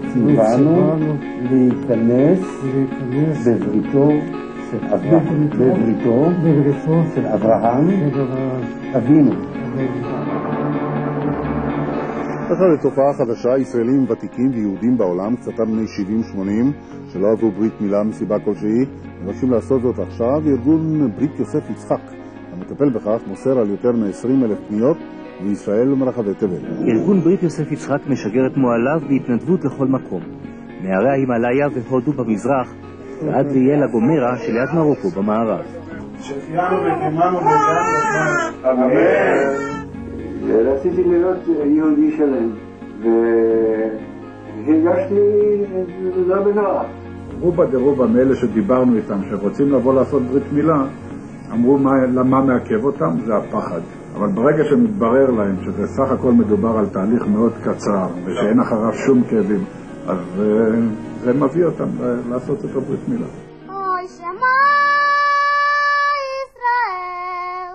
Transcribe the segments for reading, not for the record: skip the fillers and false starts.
וציוונו להיכנס בבריתו של אברהם אבינו. ככה לתופעה חדשה, ישראלים ותיקים ויהודים בעולם, קצתם בני 70-80, שלא עברו ברית מילה מסיבה כלשהי, מבקשים לעשות זאת עכשיו. ארגון ברית יוסף יצחק, המטפל בכך, מוסר על יותר מ-20,000 פניות בישראל ומרחבי תבל. ארגון ברית יוסף יצחק משגר את מועליו בהתנדבות לכל מקום, מהרי ההימאליה והודו במזרח ועד לאיי לה גומרה שליד מרוקו במערב. שחיינו וקיימנו בזמן בזמן. אמן. רציתי להיות יהודי שלם, והרגשתי לא בנוח. רובה דרובה מאלה שדיברנו איתם, שרוצים לבוא לעשות ברית מילה, אמרו למה מעכב אותם? זה הפחד. אבל ברגע שמתברר להם שזה סך הכל מדובר על תהליך מאוד קצר, ושאין אחריו שום כאבים, אז זה מביא אותם לעשות את הברית מילה. אוי שמע ישראל,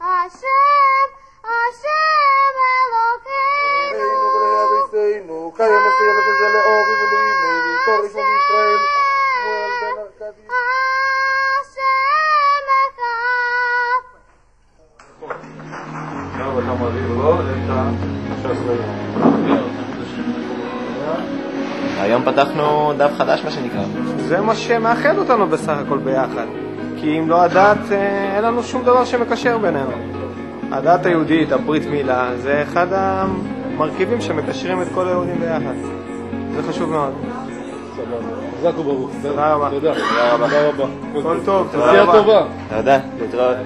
השם, השם אלוקינו, אבינו, קיים הסיין וזה לאורי ולאימנו, תורי של ישראל, שמואל בן ארכדי. השם אחד. עכשיו אתה מעביר לו את ה-16 היום פתחנו דף חדש, מה שנקרא. זה מה שמאחד אותנו בסך הכל ביחד. כי אם לא הדת, אין לנו שום דבר שמקשר בינינו. הדת היהודית, הברית מילה, זה אחד המרכיבים שמקשרים את כל היהודים ביחד. זה חשוב מאוד. חזק וברוך. תודה רבה. תודה רבה. כל טוב, תודה רבה. תודה, להתראות.